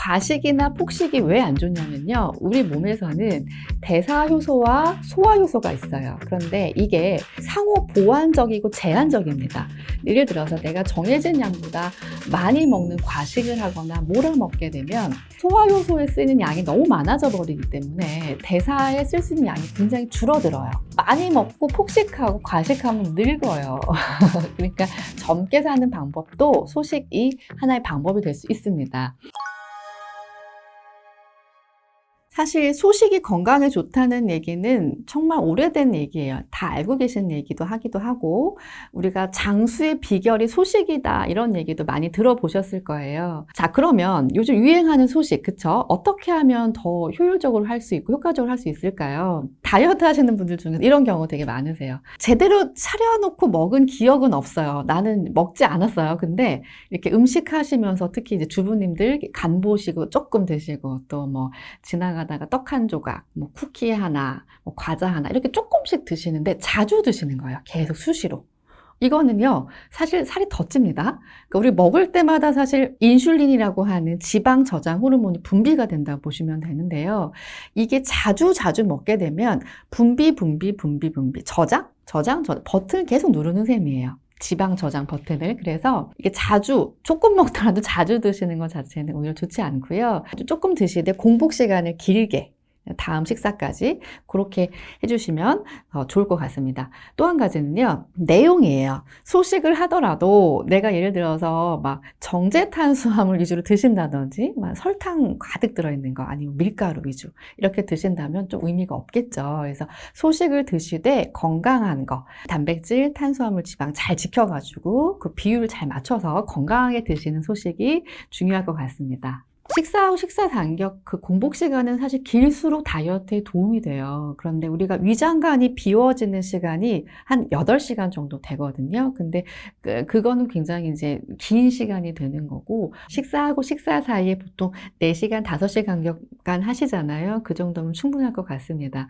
과식이나 폭식이 왜 안 좋냐면요. 우리 몸에서는 대사 효소와 소화 효소가 있어요. 그런데 이게 상호 보완적이고 제한적입니다. 예를 들어서 내가 정해진 양보다 많이 먹는 과식을 하거나 몰아먹게 되면 소화 효소에 쓰이는 양이 너무 많아져 버리기 때문에 대사에 쓸 수 있는 양이 굉장히 줄어들어요. 많이 먹고 폭식하고 과식하면 늙어요. 그러니까 젊게 사는 방법도 소식이 하나의 방법이 될 수 있습니다. 사실 소식이 건강에 좋다는 얘기는 정말 오래된 얘기예요. 다 알고 계신 얘기도 하기도 하고, 우리가 장수의 비결이 소식이다 이런 얘기도 많이 들어보셨을 거예요. 자, 그러면 요즘 유행하는 소식, 그쵸? 어떻게 하면 더 효율적으로 할 수 있고 효과적으로 할 수 있을까요? 다이어트 하시는 분들 중에 이런 경우 되게 많으세요. 제대로 차려놓고 먹은 기억은 없어요. 나는 먹지 않았어요. 근데 이렇게 음식 하시면서 특히 이제 주부님들 간 보시고 조금 드시고 또 뭐 지나가다가 떡 한 조각, 뭐 쿠키 하나, 뭐 과자 하나 이렇게 조금씩 드시는데 자주 드시는 거예요. 계속 수시로. 이거는요, 사실 살이 더 찝니다. 그러니까 우리 먹을 때마다 사실 인슐린이라고 하는 지방 저장 호르몬이 분비가 된다고 보시면 되는데요. 이게 자주 먹게 되면 분비, 저장, 버튼을 계속 누르는 셈이에요. 지방 저장 버튼을. 그래서 이게 자주, 조금 먹더라도 자주 드시는 것 자체는 오히려 좋지 않고요. 조금 드시되 공복 시간을 길게, 다음 식사까지 그렇게 해주시면 좋을 것 같습니다. 또 한 가지는요, 내용이에요. 소식을 하더라도 내가 예를 들어서 막 정제 탄수화물 위주로 드신다든지 막 설탕 가득 들어있는 거 아니면 밀가루 위주 이렇게 드신다면 좀 의미가 없겠죠. 그래서 소식을 드시되 건강한 거, 단백질, 탄수화물, 지방 잘 지켜가지고 그 비율을 잘 맞춰서 건강하게 드시는 소식이 중요할 것 같습니다. 식사하고 식사 간격, 그 공복 시간은 사실 길수록 다이어트에 도움이 돼요. 그런데 우리가 위장관이 비워지는 시간이 한 8시간 정도 되거든요. 근데 그거는 굉장히 이제 긴 시간이 되는 거고, 식사하고 식사 사이에 보통 4시간, 5시간 간격간 하시잖아요. 그 정도면 충분할 것 같습니다.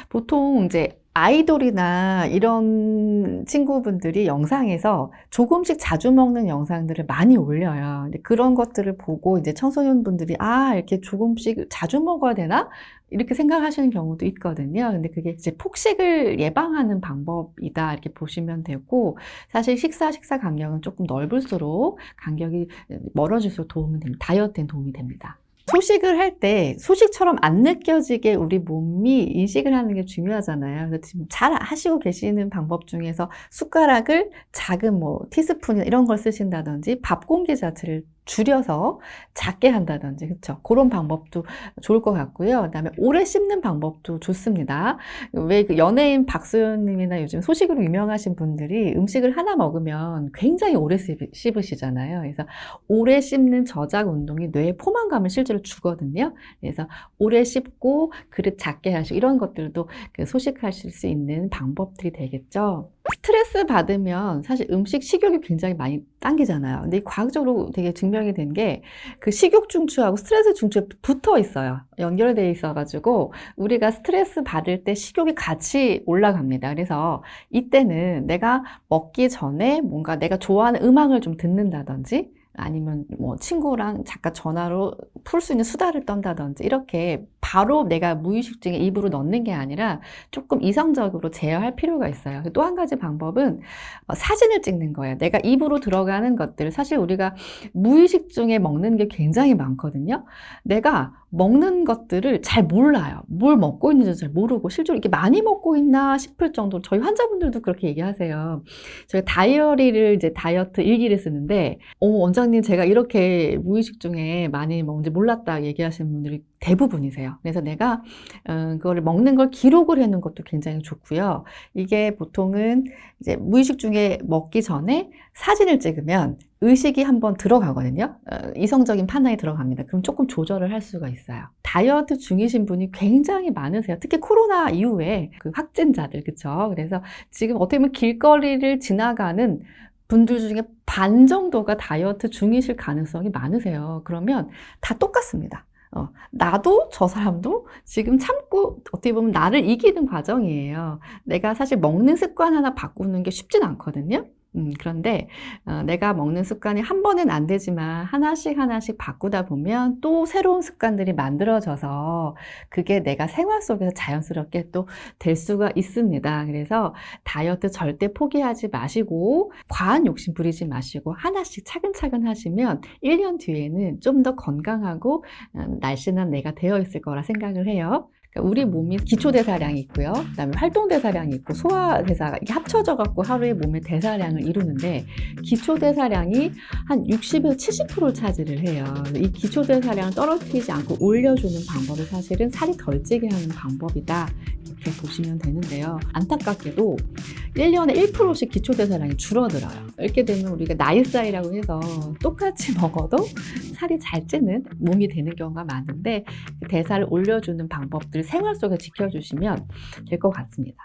보통 이제 아이돌이나 이런 친구분들이 영상에서 조금씩 자주 먹는 영상들을 많이 올려요. 근데 그런 것들을 보고 이제 청소년분들이 이렇게 조금씩 자주 먹어야 되나? 이렇게 생각하시는 경우도 있거든요. 근데 그게 이제 폭식을 예방하는 방법이다 이렇게 보시면 되고, 사실 식사 간격은 조금 넓을수록 간격이 멀어질수록 도움이 됩니다. 다이어트에 도움이 됩니다. 소식을 할 때 소식처럼 안 느껴지게 우리 몸이 인식을 하는 게 중요하잖아요. 그래서 지금 잘 하시고 계시는 방법 중에서 숟가락을 작은 뭐 티스푼이나 이런 걸 쓰신다든지 밥 공기 자체를 줄여서 작게 한다든지, 그쵸? 그런 방법도 좋을 것 같고요. 그다음에 오래 씹는 방법도 좋습니다. 왜 그 연예인 박소연님이나 요즘 소식으로 유명하신 분들이 음식을 하나 먹으면 굉장히 오래 씹으시잖아요. 그래서 오래 씹는 저작 운동이 뇌에 포만감을 실제로 주거든요. 그래서 오래 씹고 그릇 작게 하시고 이런 것들도 소식하실 수 있는 방법들이 되겠죠. 스트레스 받으면 사실 음식 식욕이 굉장히 많이 당기잖아요. 근데 과학적으로 되게 증명이 된 게 그 식욕 중추하고 스트레스 중추에 붙어 있어요. 연결되어 있어가지고 우리가 스트레스 받을 때 식욕이 같이 올라갑니다. 그래서 이때는 내가 먹기 전에 뭔가 내가 좋아하는 음악을 좀 듣는다든지 아니면 뭐 친구랑 잠깐 전화로 풀 수 있는 수다를 떤다든지 이렇게 바로 내가 무의식 중에 입으로 넣는 게 아니라 조금 이성적으로 제어할 필요가 있어요. 또 한 가지 방법은 사진을 찍는 거예요. 내가 입으로 들어가는 것들, 사실 우리가 무의식 중에 먹는 게 굉장히 많거든요. 내가 먹는 것들을 잘 몰라요. 뭘 먹고 있는지 잘 모르고 실제로 이렇게 많이 먹고 있나 싶을 정도로 저희 환자분들도 그렇게 얘기하세요. 저희 다이어리를 이제 다이어트 일기를 쓰는데 원장님 제가 이렇게 무의식 중에 많이 먹는지 몰랐다 얘기하시는 분들이 대부분이세요. 그래서 내가 그거를 먹는 걸 기록을 해놓은 것도 굉장히 좋고요. 이게 보통은 이제 무의식 중에 먹기 전에 사진을 찍으면 의식이 한번 들어가거든요. 이성적인 판단이 들어갑니다. 그럼 조금 조절을 할 수가 있어요. 다이어트 중이신 분이 굉장히 많으세요. 특히 코로나 이후에 그 확진자들, 그쵸? 그래서 지금 어떻게 보면 길거리를 지나가는 분들 중에 반 정도가 다이어트 중이실 가능성이 많으세요. 그러면 다 똑같습니다. 나도 저 사람도 지금 참고 어떻게 보면 나를 이기는 과정이에요. 내가 사실 먹는 습관 하나 바꾸는 게 쉽진 않거든요. 그런데 내가 먹는 습관이 한 번은 안 되지만 하나씩 하나씩 바꾸다 보면 또 새로운 습관들이 만들어져서 그게 내가 생활 속에서 자연스럽게 또 될 수가 있습니다. 그래서 다이어트 절대 포기하지 마시고 과한 욕심 부리지 마시고 하나씩 차근차근 하시면 1년 뒤에는 좀 더 건강하고 날씬한 내가 되어 있을 거라 생각을 해요. 그러니까 우리 몸이 기초대사량이 있고요. 그다음에 활동대사량이 있고 소화대사가 이게 합쳐져 갖고 하루에 몸의 대사량을 이루는데 기초대사량이 한 60에서 70%를 차지를 해요. 이 기초대사량을 떨어뜨리지 않고 올려주는 방법이 사실은 살이 덜 찌게 하는 방법이다. 이렇게 보시면 되는데요. 안타깝게도 1년에 1%씩 기초대사량이 줄어들어요. 이렇게 되면 우리가 나이살이라고 해서 똑같이 먹어도 살이 잘 찌는 몸이 되는 경우가 많은데 대사를 올려주는 방법들 생활 속에 지켜주시면 될 것 같습니다.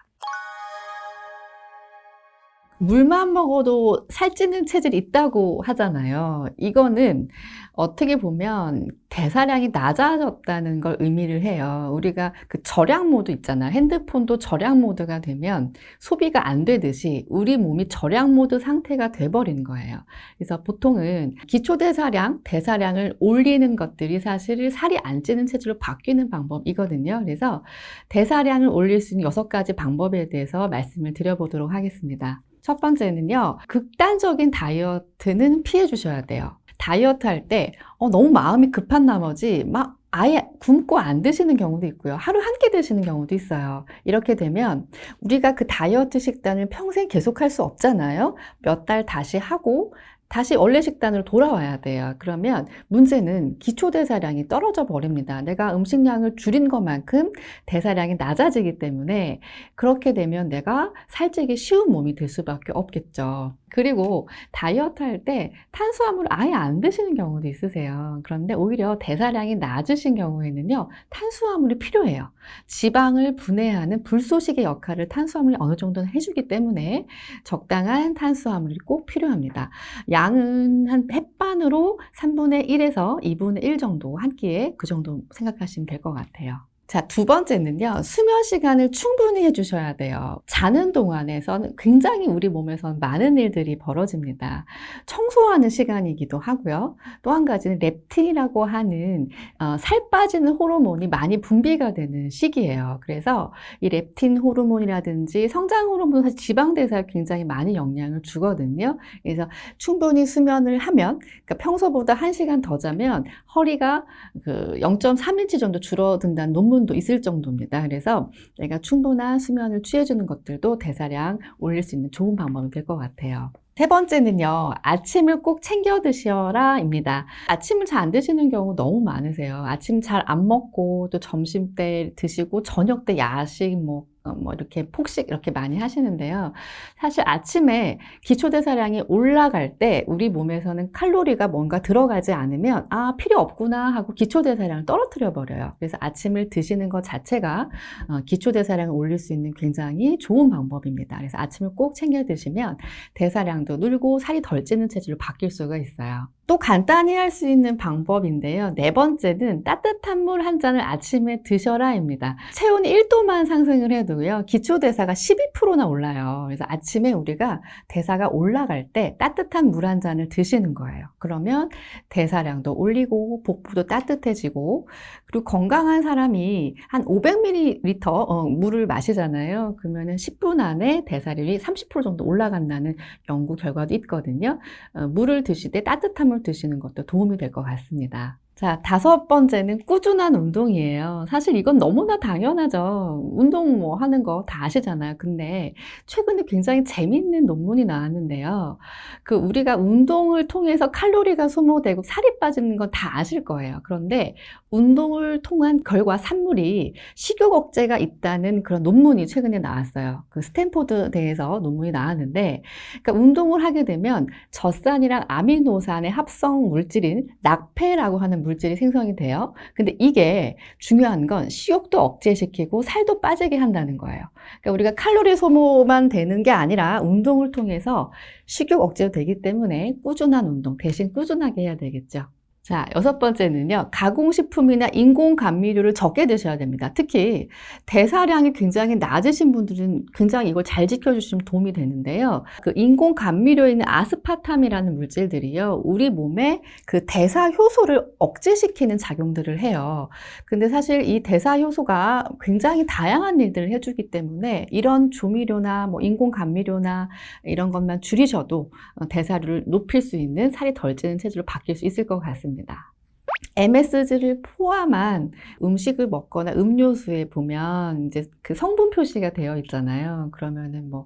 물만 먹어도 살찌는 체질이 있다고 하잖아요. 이거는 어떻게 보면 대사량이 낮아졌다는 걸 의미를 해요. 우리가 그 절약 모드 있잖아요. 핸드폰도 절약 모드가 되면 소비가 안 되듯이 우리 몸이 절약 모드 상태가 돼버린 거예요. 그래서 보통은 기초대사량, 대사량을 올리는 것들이 사실 살이 안 찌는 체질로 바뀌는 방법이거든요. 그래서 대사량을 올릴 수 있는 6가지 방법에 대해서 말씀을 드려보도록 하겠습니다. 첫 번째는요, 극단적인 다이어트는 피해 주셔야 돼요. 다이어트 할 때 너무 마음이 급한 나머지 막 아예 굶고 안 드시는 경우도 있고요. 하루 한 끼 드시는 경우도 있어요. 이렇게 되면 우리가 그 다이어트 식단을 평생 계속할 수 없잖아요. 몇 달 다시 하고 다시 원래 식단으로 돌아와야 돼요. 그러면 문제는 기초대사량이 떨어져 버립니다. 내가 음식량을 줄인 것만큼 대사량이 낮아지기 때문에 그렇게 되면 내가 살찌기 쉬운 몸이 될 수밖에 없겠죠. 그리고 다이어트 할 때 탄수화물을 아예 안 드시는 경우도 있으세요. 그런데 오히려 대사량이 낮으신 경우에는요, 탄수화물이 필요해요. 지방을 분해하는 불소식의 역할을 탄수화물이 어느 정도는 해주기 때문에 적당한 탄수화물이 꼭 필요합니다. 양은 한 햇반으로 3분의 1에서 2분의 1 정도 한 끼에 그 정도 생각하시면 될 것 같아요. 자, 두 번째는요, 수면 시간을 충분히 해주셔야 돼요. 자는 동안에서는 굉장히 우리 몸에서는 많은 일들이 벌어집니다. 청소하는 시간이기도 하고요. 또 한 가지는 렙틴이라고 하는 살 빠지는 호르몬이 많이 분비가 되는 시기예요. 그래서 이 렙틴 호르몬이라든지 성장 호르몬은 사실 지방 대사에 굉장히 많이 영향을 주거든요. 그래서 충분히 수면을 하면, 그러니까 평소보다 1시간 더 자면 허리가 0.3인치 정도 줄어든다는 논문도 있을 정도입니다. 그래서 내가 충분한 수면을 취해주는 것들도 대사량 올릴 수 있는 좋은 방법이 될 것 같아요. 세 번째는요, 아침을 꼭 챙겨 드셔라 입니다. 아침을 잘 안 드시는 경우 너무 많으세요. 아침 잘 안 먹고 또 점심 때 드시고 저녁 때 야식 이렇게 폭식 이렇게 많이 하시는데요. 사실 아침에 기초대사량이 올라갈 때 우리 몸에서는 칼로리가 뭔가 들어가지 않으면 필요 없구나 하고 기초대사량을 떨어뜨려 버려요. 그래서 아침을 드시는 것 자체가 기초대사량을 올릴 수 있는 굉장히 좋은 방법입니다. 그래서 아침을 꼭 챙겨 드시면 대사량도 늘고 살이 덜 찌는 체질로 바뀔 수가 있어요. 또 간단히 할 수 있는 방법인데요. 네 번째는 따뜻한 물 한 잔을 아침에 드셔라입니다. 체온이 1도만 상승을 해도요, 기초대사가 12%나 올라요. 그래서 아침에 우리가 대사가 올라갈 때 따뜻한 물 한 잔을 드시는 거예요. 그러면 대사량도 올리고 복부도 따뜻해지고, 그리고 건강한 사람이 한 500ml 물을 마시잖아요. 그러면 10분 안에 대사량이 30% 정도 올라간다는 연구 결과도 있거든요. 물을 드실 때 따뜻한 물 드시는 것도 도움이 될 것 같습니다. 자, 다섯 번째는 꾸준한 운동이에요. 사실 이건 너무나 당연하죠. 운동 하는 거 다 아시잖아요. 근데 최근에 굉장히 재밌는 논문이 나왔는데요. 우리가 운동을 통해서 칼로리가 소모되고 살이 빠지는 건 다 아실 거예요. 그런데 운동을 통한 결과 산물이 식욕 억제가 있다는 그런 논문이 최근에 나왔어요. 스탠포드대에서 논문이 나왔는데, 그러니까 운동을 하게 되면 젖산이랑 아미노산의 합성 물질인 락페라고 하는 물질이 생성이 돼요. 근데 이게 중요한 건 식욕도 억제시키고 살도 빠지게 한다는 거예요. 그러니까 우리가 칼로리 소모만 되는 게 아니라 운동을 통해서 식욕 억제도 되기 때문에 꾸준한 운동, 대신 꾸준하게 해야 되겠죠. 자, 여섯 번째는요. 가공식품이나 인공감미료를 적게 드셔야 됩니다. 특히 대사량이 굉장히 낮으신 분들은 굉장히 이걸 잘 지켜주시면 도움이 되는데요. 그 인공감미료에 있는 아스파탐이라는 물질들이요. 우리 몸에 그 대사 효소를 억제시키는 작용들을 해요. 근데 사실 이 대사 효소가 굉장히 다양한 일들을 해주기 때문에 이런 조미료나 뭐 인공감미료나 이런 것만 줄이셔도 대사를 높일 수 있는 살이 덜 찌는 체질로 바뀔 수 있을 것 같습니다. MSG를 포함한 음식을 먹거나 음료수에 보면 이제 그 성분 표시가 되어 있잖아요. 그러면은 뭐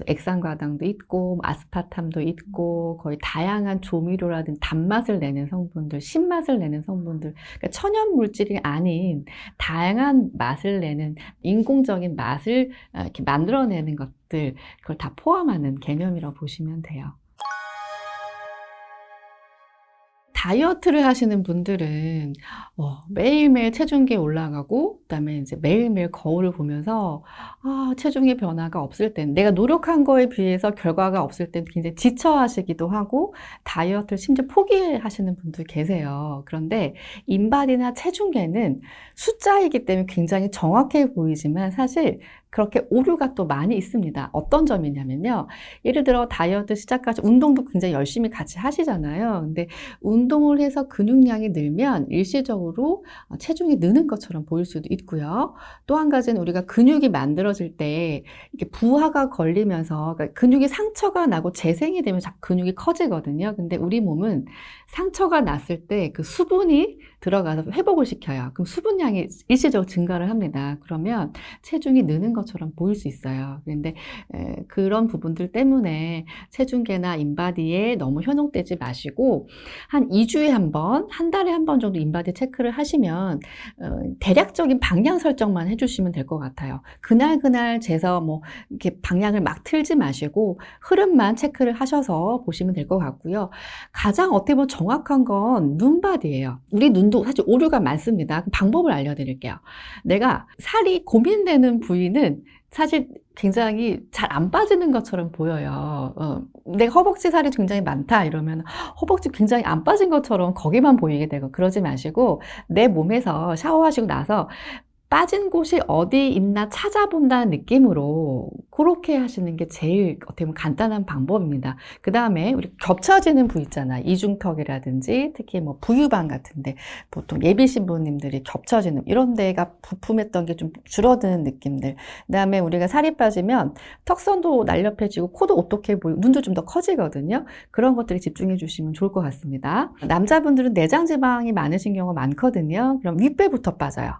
액상과당도 있고 아스파탐도 있고 거의 다양한 조미료라든 단맛을 내는 성분들, 신맛을 내는 성분들, 그러니까 천연 물질이 아닌 다양한 맛을 내는 인공적인 맛을 이렇게 만들어내는 것들, 그걸 다 포함하는 개념이라고 보시면 돼요. 다이어트를 하시는 분들은 매일매일 체중계 올라가고 그다음에 이제 매일매일 거울을 보면서 체중의 변화가 없을 땐 내가 노력한 거에 비해서 결과가 없을 땐 굉장히 지쳐하시기도 하고 다이어트를 심지어 포기하시는 분도 계세요. 그런데 인바디나 체중계는 숫자이기 때문에 굉장히 정확해 보이지만 사실 그렇게 오류가 또 많이 있습니다. 어떤 점이냐면요. 예를 들어 다이어트 시작까지 운동도 굉장히 열심히 같이 하시잖아요. 근데 운동을 해서 근육량이 늘면 일시적으로 체중이 느는 것처럼 보일 수도 있고요. 또 한 가지는 우리가 근육이 만들어질 때 이렇게 부하가 걸리면서 그러니까 근육이 상처가 나고 재생이 되면 자꾸 근육이 커지거든요. 근데 우리 몸은 상처가 났을 때 그 수분이 들어가서 회복을 시켜요. 그럼 수분량이 일시적으로 증가를 합니다. 그러면 체중이 느는 것처럼 보일 수 있어요. 그런데 그런 부분들 때문에 체중계나 인바디에 너무 현혹되지 마시고 한 2주에 한 번, 한 달에 한 번 정도 인바디 체크를 하시면 대략적인 방향 설정만 해주시면 될 것 같아요. 그날 재서 뭐 이렇게 방향을 막 틀지 마시고 흐름만 체크를 하셔서 보시면 될 것 같고요. 가장 어떻게 보면 정확한 건 눈바디예요. 우리 눈도 사실 오류가 많습니다. 방법을 알려드릴게요. 내가 살이 고민되는 부위는 사실 굉장히 잘 안 빠지는 것처럼 보여요. 내가 허벅지 살이 굉장히 많다 이러면 허벅지 굉장히 안 빠진 것처럼 거기만 보이게 되고 그러지 마시고 내 몸에서 샤워하시고 나서 빠진 곳이 어디 있나 찾아본다는 느낌으로 그렇게 하시는 게 제일 어떻게 보면 간단한 방법입니다. 그 다음에 우리 겹쳐지는 부위 있잖아. 이중턱이라든지 특히 뭐 부유방 같은데 보통 예비 신부님들이 겹쳐지는 이런 데가 부품했던 게 좀 줄어드는 느낌들. 그 다음에 우리가 살이 빠지면 턱선도 날렵해지고 코도 오똑해 보이고 눈도 좀 더 커지거든요. 그런 것들에 집중해 주시면 좋을 것 같습니다. 남자분들은 내장 지방이 많으신 경우가 많거든요. 그럼 윗배부터 빠져요.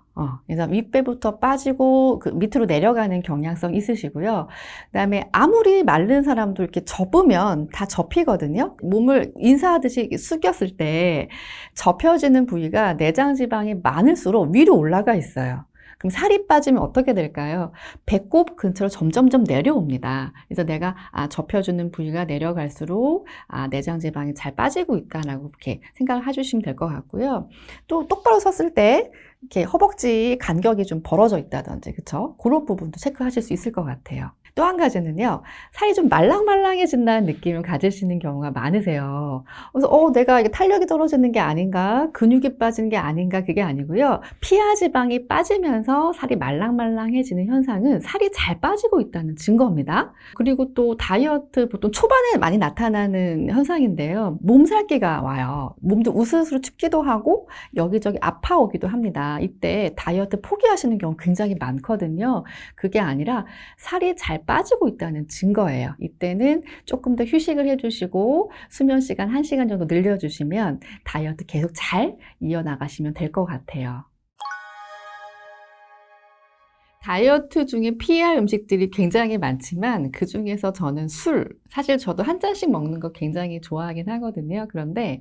그래서 윗배부터 빠지고 그 밑으로 내려가는 경향성 있으시고요. 그다음에 아무리 마른 사람도 이렇게 접으면 다 접히거든요. 몸을 인사하듯이 숙였을 때 접혀지는 부위가 내장 지방이 많을수록 위로 올라가 있어요. 그럼 살이 빠지면 어떻게 될까요? 배꼽 근처로 점점점 내려옵니다. 그래서 내가 접혀주는 부위가 내려갈수록 내장 지방이 잘 빠지고 있다라고 이렇게 생각을 해주시면 될 것 같고요. 또 똑바로 섰을 때 이렇게 허벅지 간격이 좀 벌어져 있다든지, 그쵸? 그런 부분도 체크하실 수 있을 것 같아요. 또 한 가지는요, 살이 좀 말랑말랑해진다는 느낌을 가지시는 경우가 많으세요. 그래서 내가 이게 탄력이 떨어지는 게 아닌가, 근육이 빠지는 게 아닌가, 그게 아니고요. 피하 지방이 빠지면서 살이 말랑말랑해지는 현상은 살이 잘 빠지고 있다는 증거입니다. 그리고 또 다이어트 보통 초반에 많이 나타나는 현상인데요. 몸살기가 와요. 몸도 우스스로 춥기도 하고 여기저기 아파오기도 합니다. 이때 다이어트 포기하시는 경우 굉장히 많거든요. 그게 아니라 살이 잘 빠지고 있다는 증거예요. 이때는 조금 더 휴식을 해주시고 수면 시간 1시간 정도 늘려주시면 다이어트 계속 잘 이어나가시면 될 것 같아요. 다이어트 중에 피할 음식들이 굉장히 많지만 그 중에서 저는 사실 저도 한 잔씩 먹는 거 굉장히 좋아하긴 하거든요. 그런데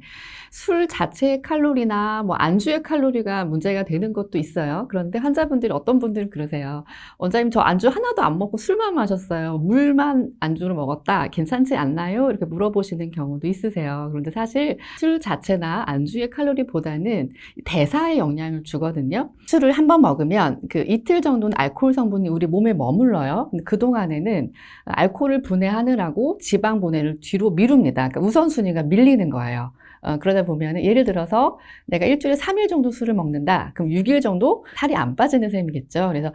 술 자체의 칼로리나 뭐 안주의 칼로리가 문제가 되는 것도 있어요. 그런데 환자분들이 어떤 분들은 그러세요. 원장님 저 안주 하나도 안 먹고 술만 마셨어요. 물만 안주로 먹었다. 괜찮지 않나요? 이렇게 물어보시는 경우도 있으세요. 그런데 사실 술 자체나 안주의 칼로리보다는 대사에 영향을 주거든요. 술을 한 번 먹으면 그 이틀 정도는 알코올 성분이 우리 몸에 머물러요. 근데 그동안에는 알코올을 분해하느라고 지방 분해를 뒤로 미룹니다. 그러니까 우선순위가 밀리는 거예요. 그러다 보면 예를 들어서 내가 일주일에 3일 정도 술을 먹는다. 그럼 6일 정도 살이 안 빠지는 셈이겠죠. 그래서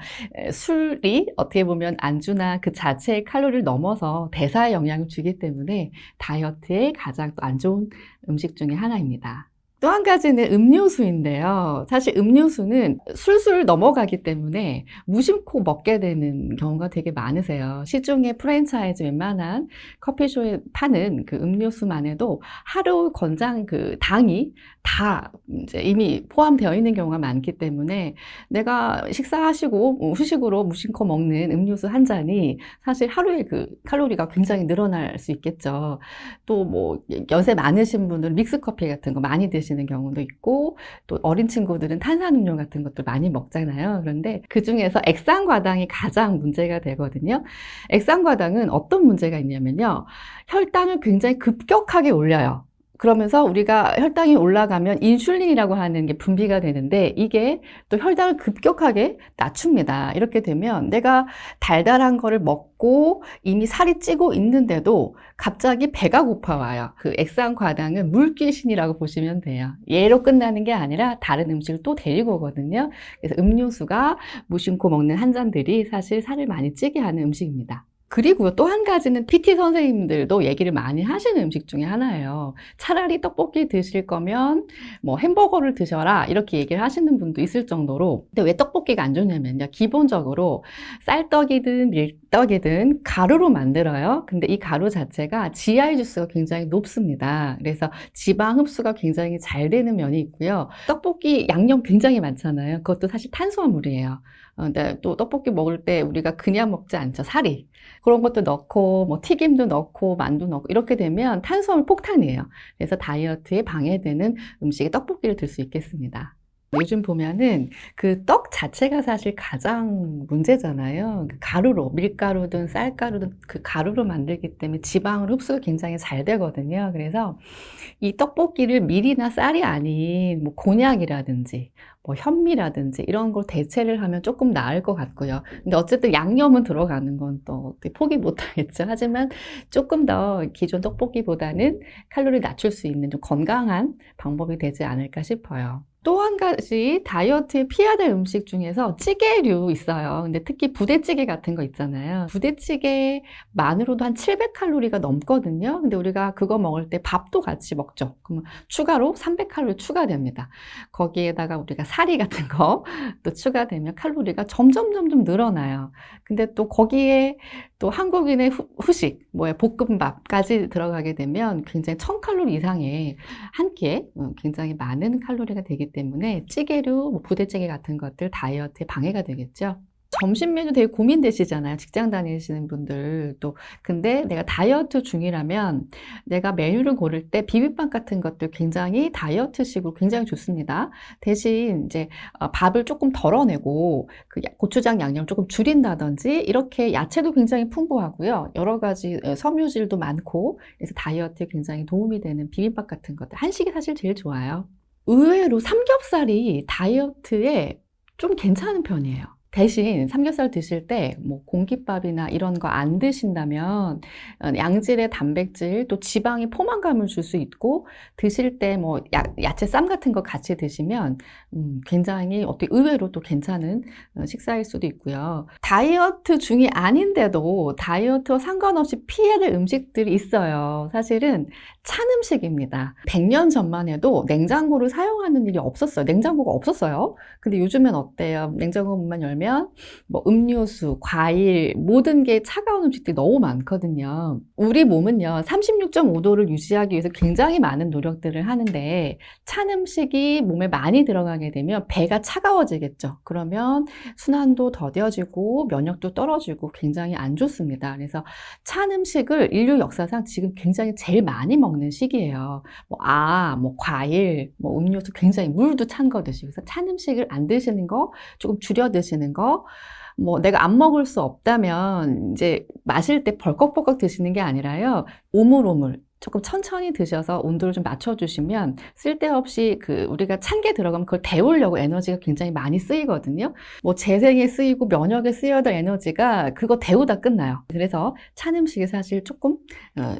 술이 어떻게 보면 안주나 그 자체의 칼로리를 넘어서 대사에 영향을 주기 때문에 다이어트에 가장 또 안 좋은 음식 중에 하나입니다. 또 한 가지는 음료수인데요. 사실 음료수는 술술 넘어가기 때문에 무심코 먹게 되는 경우가 되게 많으세요. 시중에 프랜차이즈 웬만한 커피숍에 파는 그 음료수만 해도 하루 권장 그 당이 다 이제 이미 포함되어 있는 경우가 많기 때문에 내가 식사하시고 후식으로 무심코 먹는 음료수 한 잔이 사실 하루에 그 칼로리가 굉장히 늘어날 수 있겠죠. 또 뭐 연세 많으신 분들은 믹스커피 같은 거 많이 드시는 경우도 있고, 또 어린 친구들은 탄산음료 같은 것들 많이 먹잖아요. 그런데 그 중에서 액상과당이 가장 문제가 되거든요. 액상과당은 어떤 문제가 있냐면요. 혈당을 굉장히 급격하게 올려요. 그러면서 우리가 혈당이 올라가면 인슐린이라고 하는 게 분비가 되는데 이게 또 혈당을 급격하게 낮춥니다. 이렇게 되면 내가 달달한 거를 먹고 이미 살이 찌고 있는데도 갑자기 배가 고파와요. 그 액상과당은 물귀신이라고 보시면 돼요. 얘로 끝나는 게 아니라 다른 음식을 또 데리고 오거든요. 그래서 음료수가 무심코 먹는 한 잔들이 사실 살을 많이 찌게 하는 음식입니다. 그리고 또 한 가지는 PT 선생님들도 얘기를 많이 하시는 음식 중에 하나예요. 차라리 떡볶이 드실 거면 뭐 햄버거를 드셔라 이렇게 얘기를 하시는 분도 있을 정도로. 근데 왜 떡볶이가 안 좋냐면요. 기본적으로 쌀떡이든 밀떡이든 가루로 만들어요. 근데 이 가루 자체가 GI 지수가 굉장히 높습니다. 그래서 지방 흡수가 굉장히 잘 되는 면이 있고요. 떡볶이 양념 굉장히 많잖아요. 그것도 사실 탄수화물이에요. 근데 또 떡볶이 먹을 때 우리가 그냥 먹지 않죠. 사리. 그런 것도 넣고, 뭐 튀김도 넣고, 만두 넣고, 이렇게 되면 탄수화물 폭탄이에요. 그래서 다이어트에 방해되는 음식에 떡볶이를 들 수 있겠습니다. 요즘 보면은 그 떡 자체가 사실 가장 문제잖아요. 그 가루로, 밀가루든 쌀가루든 그 가루로 만들기 때문에 지방을 흡수가 굉장히 잘 되거든요. 그래서 이 떡볶이를 밀이나 쌀이 아닌 뭐 곤약이라든지 뭐 현미라든지 이런 걸 대체를 하면 조금 나을 것 같고요. 근데 어쨌든 양념은 들어가는 건 또 포기 못 하겠죠. 하지만 조금 더 기존 떡볶이보다는 칼로리 낮출 수 있는 좀 건강한 방법이 되지 않을까 싶어요. 또 한 가지 다이어트에 피해야 될 음식 중에서 찌개류 있어요. 근데 특히 부대찌개 같은 거 있잖아요. 부대찌개만으로도 한 700칼로리가 넘거든요. 근데 우리가 그거 먹을 때 밥도 같이 먹죠. 그러면 추가로 300칼로리 추가됩니다. 거기에다가 우리가 사리 같은 거 또 추가되면 칼로리가 점점 늘어나요. 근데 또 거기에 또 한국인의 후식, 볶음밥까지 들어가게 되면 굉장히 1000칼로리 이상의 한 끼에 굉장히 많은 칼로리가 되기 때문에 찌개류, 뭐 부대찌개 같은 것들 다이어트에 방해가 되겠죠. 점심 메뉴 되게 고민되시잖아요. 직장 다니시는 분들 또. 근데 내가 다이어트 중이라면 내가 메뉴를 고를 때 비빔밥 같은 것들 굉장히 다이어트식으로 굉장히 좋습니다. 대신 이제 밥을 조금 덜어내고 그 고추장 양념을 조금 줄인다든지 이렇게 야채도 굉장히 풍부하고요. 여러 가지 섬유질도 많고 그래서 다이어트에 굉장히 도움이 되는 비빔밥 같은 것들. 한식이 사실 제일 좋아요. 의외로 삼겹살이 다이어트에 좀 괜찮은 편이에요. 대신 삼겹살 드실 때 뭐 공깃밥이나 이런 거 안 드신다면 양질의 단백질 또 지방이 포만감을 줄 수 있고 드실 때 뭐 야채 쌈 같은 거 같이 드시면 굉장히 어떻게 의외로 또 괜찮은 식사일 수도 있고요. 다이어트 중이 아닌데도 다이어트와 상관없이 피해야 될 음식들이 있어요. 사실은 찬 음식입니다. 100년 전만 해도 냉장고를 사용하는 일이 없었어요. 냉장고가 없었어요. 근데 요즘엔 어때요? 냉장고 문만 열면 뭐 음료수, 과일, 모든 게 차가운 음식들이 너무 많거든요. 우리 몸은요, 36.5도를 유지하기 위해서 굉장히 많은 노력들을 하는데 찬 음식이 몸에 많이 들어가게 되면 배가 차가워지겠죠. 그러면 순환도 더뎌지고 면역도 떨어지고 굉장히 안 좋습니다. 그래서 찬 음식을 인류 역사상 지금 굉장히 제일 많이 먹는 시기예요. 뭐 과일, 뭐 음료수 굉장히 물도 찬 거 드시고 그래서 찬 음식을 안 드시는 거 조금 줄여 드시는 거 뭐 내가 안 먹을 수 없다면 이제 마실 때 벌컥벌컥 드시는 게 아니라요. 오물오물 조금 천천히 드셔서 온도를 좀 낮춰주시면 쓸데없이 우리가 찬 게 들어가면 그걸 데우려고 에너지가 굉장히 많이 쓰이거든요. 뭐 재생에 쓰이고 면역에 쓰여야 될 에너지가 그거 데우다 끝나요. 그래서 찬 음식이 사실 조금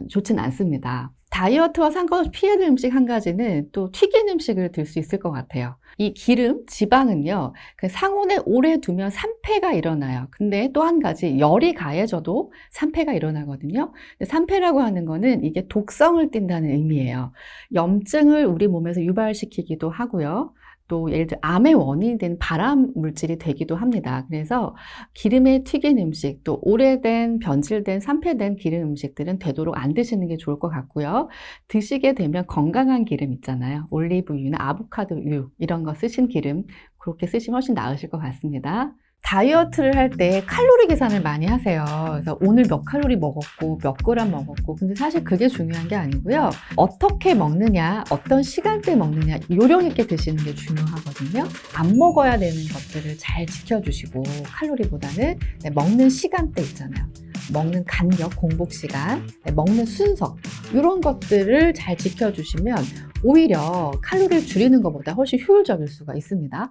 좋진 않습니다. 다이어트와 상관없이 피해야 될 음식 한 가지는 또 튀긴 음식을 들 수 있을 것 같아요. 이 기름, 지방은요, 그 상온에 오래 두면 산패가 일어나요. 근데 또 한 가지, 열이 가해져도 산패가 일어나거든요. 근데 산패라고 하는 거는 이게 독성을 띈다는 의미예요. 염증을 우리 몸에서 유발시키기도 하고요. 또 예를 들어 암의 원인이 된 발암 물질이 되기도 합니다. 그래서 기름에 튀긴 음식, 또 오래된 변질된 산패된 기름 음식들은 되도록 안 드시는 게 좋을 것 같고요. 드시게 되면 건강한 기름 있잖아요. 올리브유나 아보카도유 이런 거 쓰신 기름 그렇게 쓰시면 훨씬 나으실 것 같습니다. 다이어트를 할 때 칼로리 계산을 많이 하세요. 그래서 오늘 몇 칼로리 먹었고 몇 그램 먹었고, 근데 사실 그게 중요한 게 아니고요. 어떻게 먹느냐, 어떤 시간대에 먹느냐, 요령 있게 드시는 게 중요하거든요. 안 먹어야 되는 것들을 잘 지켜주시고, 칼로리보다는 먹는 시간대 있잖아요. 먹는 간격, 공복 시간, 먹는 순서, 이런 것들을 잘 지켜주시면 오히려 칼로리를 줄이는 것보다 훨씬 효율적일 수가 있습니다.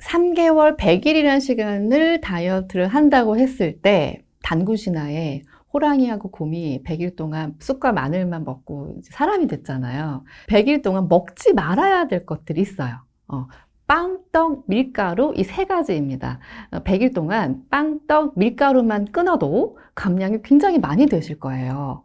3개월, 100일이라는 시간을 다이어트를 한다고 했을 때 단군 신화에 호랑이하고 곰이 100일 동안 쑥과 마늘만 먹고 사람이 됐잖아요. 100일 동안 먹지 말아야 될 것들이 있어요. 빵, 떡, 밀가루 이 세 가지입니다. 100일 동안 빵, 떡, 밀가루만 끊어도 감량이 굉장히 많이 되실 거예요.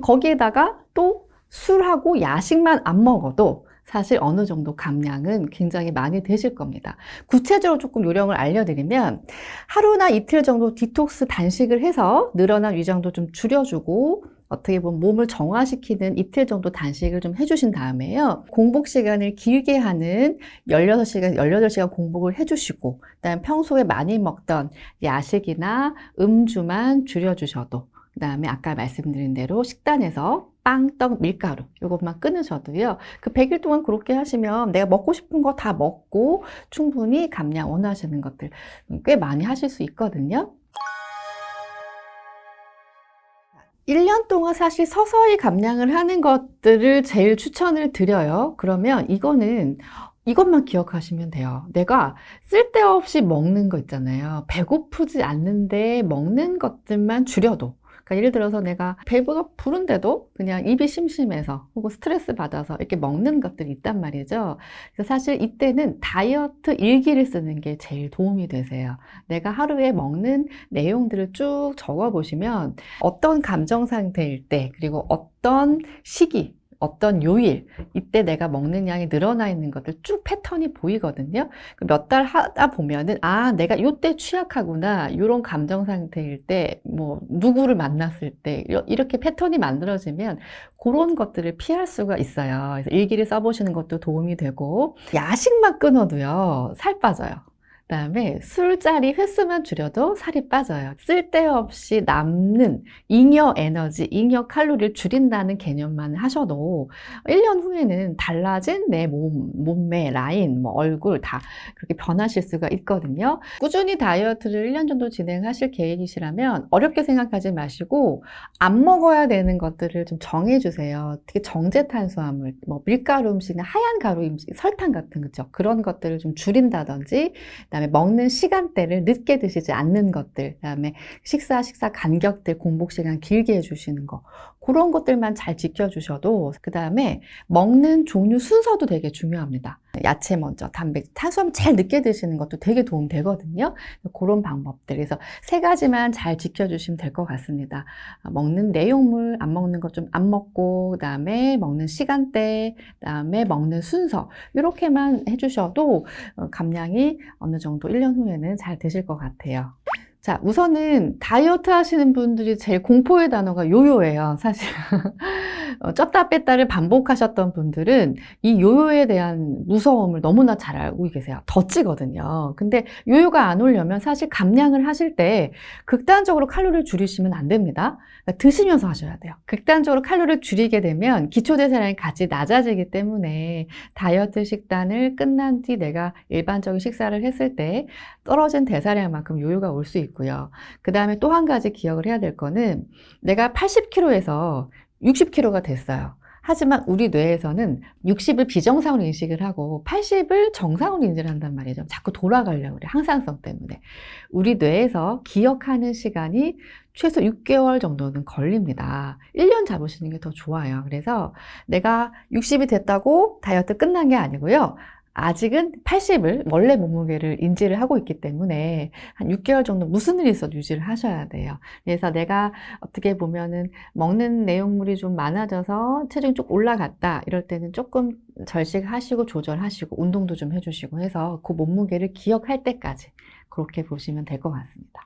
거기에다가 또 술하고 야식만 안 먹어도 사실 어느 정도 감량은 굉장히 많이 되실 겁니다. 구체적으로 조금 요령을 알려드리면 하루나 이틀 정도 디톡스 단식을 해서 늘어난 위장도 좀 줄여주고 어떻게 보면 몸을 정화시키는 이틀 정도 단식을 좀 해주신 다음에요. 공복 시간을 길게 하는 18시간 공복을 해주시고 그다음에 평소에 많이 먹던 야식이나 음주만 줄여주셔도 그 다음에 아까 말씀드린 대로 식단에서 빵, 떡, 밀가루 이것만 끊으셔도요. 그 100일 동안 그렇게 하시면 내가 먹고 싶은 거 다 먹고 충분히 감량 원하시는 것들 꽤 많이 하실 수 있거든요. 1년 동안 사실 서서히 감량을 하는 것들을 제일 추천을 드려요. 그러면 이것만 기억하시면 돼요. 내가 쓸데없이 먹는 거 있잖아요. 배고프지 않는데 먹는 것들만 줄여도. 그러니까 예를 들어서 내가 배가 부른데도 그냥 입이 심심해서 혹은 스트레스 받아서 이렇게 먹는 것들이 있단 말이죠. 그래서 사실 이때는 다이어트 일기를 쓰는 게 제일 도움이 되세요. 내가 하루에 먹는 내용들을 쭉 적어 보시면 어떤 감정 상태일 때, 그리고 어떤 시기, 어떤 요일, 이때 내가 먹는 양이 늘어나 있는 것들 쭉 패턴이 보이거든요. 몇 달 하다 보면은, 아, 내가 요때 취약하구나. 요런 감정 상태일 때, 뭐, 누구를 만났을 때, 이렇게 패턴이 만들어지면 그런 것들을 피할 수가 있어요. 그래서 일기를 써보시는 것도 도움이 되고, 야식만 끊어도요, 살 빠져요. 그다음에 술자리 횟수만 줄여도 살이 빠져요. 쓸데없이 남는 잉여 에너지, 잉여 칼로리를 줄인다는 개념만 하셔도 1년 후에는 달라진 내 몸매, 라인, 뭐 얼굴 다 그렇게 변하실 수가 있거든요. 꾸준히 다이어트를 1년 정도 진행하실 계획이시라면 어렵게 생각하지 마시고 안 먹어야 되는 것들을 좀 정해주세요. 특히 정제 탄수화물, 뭐 밀가루 음식이나 하얀 가루 음식, 설탕 같은 거죠. 그런 것들을 좀 줄인다든지, 그다음에 먹는 시간대를 늦게 드시지 않는 것들, 그다음에 식사 간격들 공복 시간 길게 해주시는 거, 그런 것들만 잘 지켜주셔도, 그다음에 먹는 종류 순서도 되게 중요합니다. 야채 먼저, 탄수화물 잘 늦게 드시는 것도 되게 도움 되거든요. 그런 방법들. 그래서 세 가지만 잘 지켜주시면 될 것 같습니다. 먹는 내용물, 안 먹는 것 좀 안 먹고, 그다음에 먹는 시간대, 그다음에 먹는 순서, 이렇게만 해주셔도 감량이 어느 정도 1년 후에는 잘 되실 것 같아요. 자, 우선은 다이어트 하시는 분들이 제일 공포의 단어가 요요예요, 사실. 쪘다 뺐다를 반복하셨던 분들은 이 요요에 대한 무서움을 너무나 잘 알고 계세요. 더 찌거든요. 근데 요요가 안 오려면 사실 감량을 하실 때 극단적으로 칼로리를 줄이시면 안 됩니다. 그러니까 드시면서 하셔야 돼요. 극단적으로 칼로리를 줄이게 되면 기초대사량이 같이 낮아지기 때문에 다이어트 식단을 끝난 뒤 내가 일반적인 식사를 했을 때 떨어진 대사량만큼 요요가 올 수 있고요. 그 다음에 또 한 가지 기억을 해야 될 거는 내가 80kg에서 60kg가 됐어요. 하지만 우리 뇌에서는 60을 비정상으로 인식을 하고 80을 정상으로 인지를 한단 말이죠. 자꾸 돌아가려고 그래. 항상성 때문에. 우리 뇌에서 기억하는 시간이 최소 6개월 정도는 걸립니다. 1년 잡으시는 게 더 좋아요. 그래서 내가 60이 됐다고 다이어트 끝난 게 아니고요. 아직은 80을 원래 몸무게를 인지를 하고 있기 때문에 한 6개월 정도 무슨 일이 있어도 유지를 하셔야 돼요. 그래서 내가 어떻게 보면은 먹는 내용물이 좀 많아져서 체중이 좀 올라갔다 이럴 때는 조금 절식하시고 조절하시고 운동도 좀 해주시고 해서 그 몸무게를 기억할 때까지 그렇게 보시면 될 것 같습니다.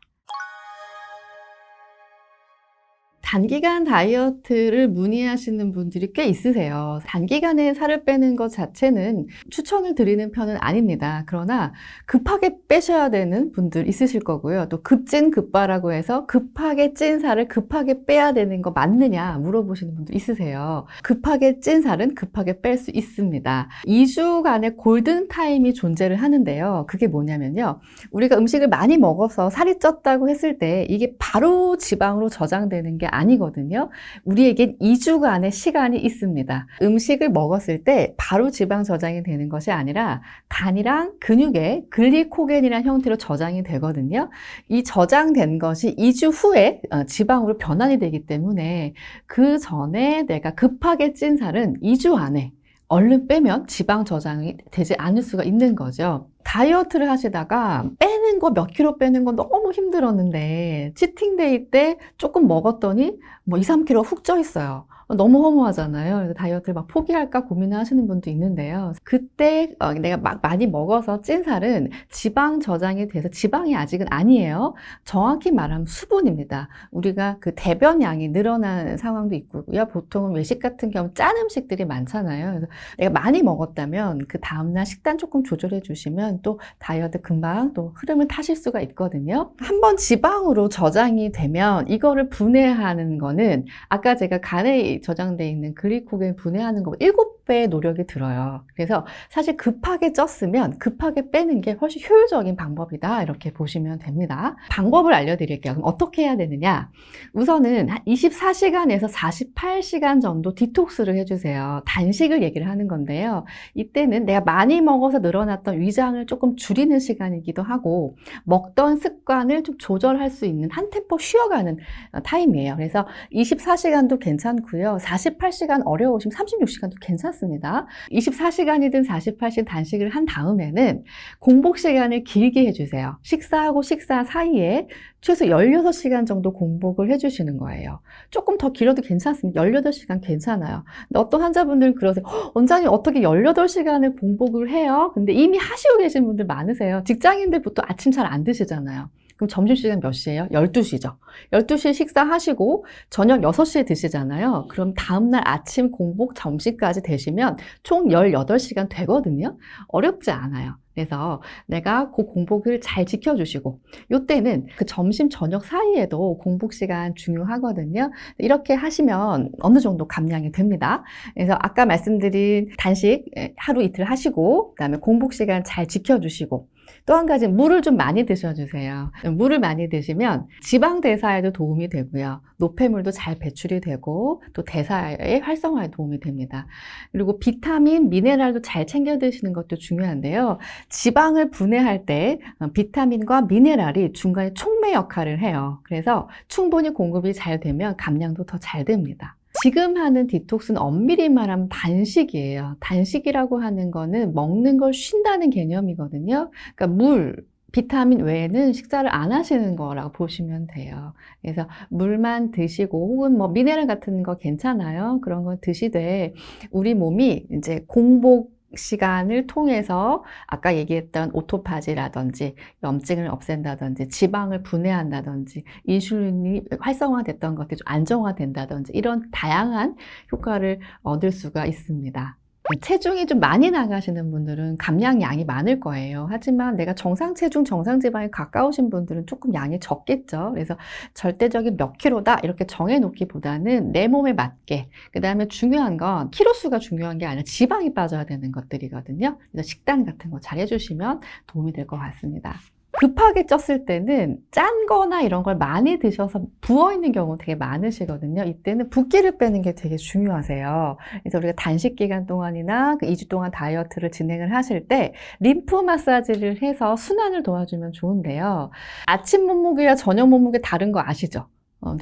단기간 다이어트를 문의하시는 분들이 꽤 있으세요. 단기간에 살을 빼는 것 자체는 추천을 드리는 편은 아닙니다. 그러나 급하게 빼셔야 되는 분들 있으실 거고요. 또 급진 급바라고 해서 급하게 찐 살을 급하게 빼야 되는 거 맞느냐 물어보시는 분들 있으세요. 급하게 찐 살은 급하게 뺄 수 있습니다. 2주간의 골든타임이 존재를 하는데요. 그게 뭐냐면요. 우리가 음식을 많이 먹어서 살이 쪘다고 했을 때 이게 바로 지방으로 저장되는 게 아니거든요. 우리에겐 2주간의 시간이 있습니다. 음식을 먹었을 때 바로 지방 저장이 되는 것이 아니라 간이랑 근육에 글리코겐이라는 형태로 저장이 되거든요. 이 저장된 것이 2주 후에 지방으로 변환이 되기 때문에 그 전에 내가 급하게 찐 살은 2주 안에 얼른 빼면 지방 저장이 되지 않을 수가 있는 거죠. 다이어트를 하시다가 빼는 거 몇 킬로 빼는 건 너무 힘들었는데 치팅데이 때 조금 먹었더니 뭐 2, 3킬로 훅 쪄 있어요. 너무 허무하잖아요. 그래서 다이어트를 막 포기할까 고민을 하시는 분도 있는데요. 그때 내가 막 많이 먹어서 찐 살은 지방 저장이 돼서 지방이 아직은 아니에요. 정확히 말하면 수분입니다. 우리가 그 대변량이 늘어나는 상황도 있고요. 보통은 외식 같은 경우 짠 음식들이 많잖아요. 그래서 내가 많이 먹었다면 그 다음날 식단 조금 조절해 주시면 또 다이어트 금방 또 흐름을 타실 수가 있거든요. 한번 지방으로 저장이 되면 이거를 분해하는 거는 아까 제가 간에 저장되어 있는 글리코겐 분해하는 것 7배 노력이 들어요. 그래서 사실 급하게 쪘으면 급하게 빼는 게 훨씬 효율적인 방법이다 이렇게 보시면 됩니다. 방법을 알려드릴게요. 그럼 어떻게 해야 되느냐? 우선은 한 24시간에서 48시간 정도 디톡스를 해주세요. 단식을 얘기를 하는 건데요. 이때는 내가 많이 먹어서 늘어났던 위장을 조금 줄이는 시간이기도 하고 먹던 습관을 좀 조절할 수 있는 한 템포 쉬어가는 타임이에요. 그래서 24시간도 괜찮고요. 48시간 어려우시면 36시간도 괜찮습니다. 24시간이든 48시간 단식을 한 다음에는 공복 시간을 길게 해주세요. 식사하고 식사 사이에 최소 16시간 정도 공복을 해주시는 거예요. 조금 더 길어도 괜찮습니다. 18시간 괜찮아요. 근데 어떤 환자분들은 그러세요. 원장님 어떻게 18시간을 공복을 해요? 근데 이미 하시고 계신 분들 많으세요. 직장인들 보통 아침 잘 안 드시잖아요. 그럼 점심시간 몇 시예요? 12시죠. 12시에 식사하시고 저녁 6시에 드시잖아요. 그럼 다음날 아침 공복 점심까지 되시면 총 18시간 되거든요. 어렵지 않아요. 그래서 내가 그 공복을 잘 지켜주시고 이때는 그 점심 저녁 사이에도 공복 시간 중요하거든요. 이렇게 하시면 어느 정도 감량이 됩니다. 그래서 아까 말씀드린 단식 하루 이틀 하시고 그다음에 공복 시간 잘 지켜주시고 또 한 가지 물을 좀 많이 드셔주세요. 물을 많이 드시면 지방 대사에도 도움이 되고요. 노폐물도 잘 배출이 되고 또 대사의 활성화에 도움이 됩니다. 그리고 비타민, 미네랄도 잘 챙겨 드시는 것도 중요한데요. 지방을 분해할 때 비타민과 미네랄이 중간에 촉매 역할을 해요. 그래서 충분히 공급이 잘 되면 감량도 더 잘 됩니다. 지금 하는 디톡스는 엄밀히 말하면 단식이에요. 단식이라고 하는 거는 먹는 걸 쉰다는 개념이거든요. 그러니까 물, 비타민 외에는 식사를 안 하시는 거라고 보시면 돼요. 그래서 물만 드시고 혹은 뭐 미네랄 같은 거 괜찮아요. 그런 거 드시되 우리 몸이 이제 공복 시간을 통해서 아까 얘기했던 오토파지라든지 염증을 없앤다든지 지방을 분해한다든지 인슐린이 활성화됐던 것들이 좀 안정화된다든지 이런 다양한 효과를 얻을 수가 있습니다. 체중이 좀 많이 나가시는 분들은 감량 양이 많을 거예요. 하지만 내가 정상 체중, 정상 지방에 가까우신 분들은 조금 양이 적겠죠. 그래서 절대적인 몇 킬로다 이렇게 정해놓기보다는 내 몸에 맞게 그 다음에 중요한 건 킬로 수가 중요한 게 아니라 지방이 빠져야 되는 것들이거든요. 그래서 식단 같은 거 잘 해주시면 도움이 될 것 같습니다. 급하게 쪘을 때는 짠 거나 이런 걸 많이 드셔서 부어있는 경우 되게 많으시거든요. 이때는 붓기를 빼는 게 되게 중요하세요. 그래서 우리가 단식 기간 동안이나 그 2주 동안 다이어트를 진행을 하실 때 림프 마사지를 해서 순환을 도와주면 좋은데요. 아침 몸무게와 저녁 몸무게 다른 거 아시죠?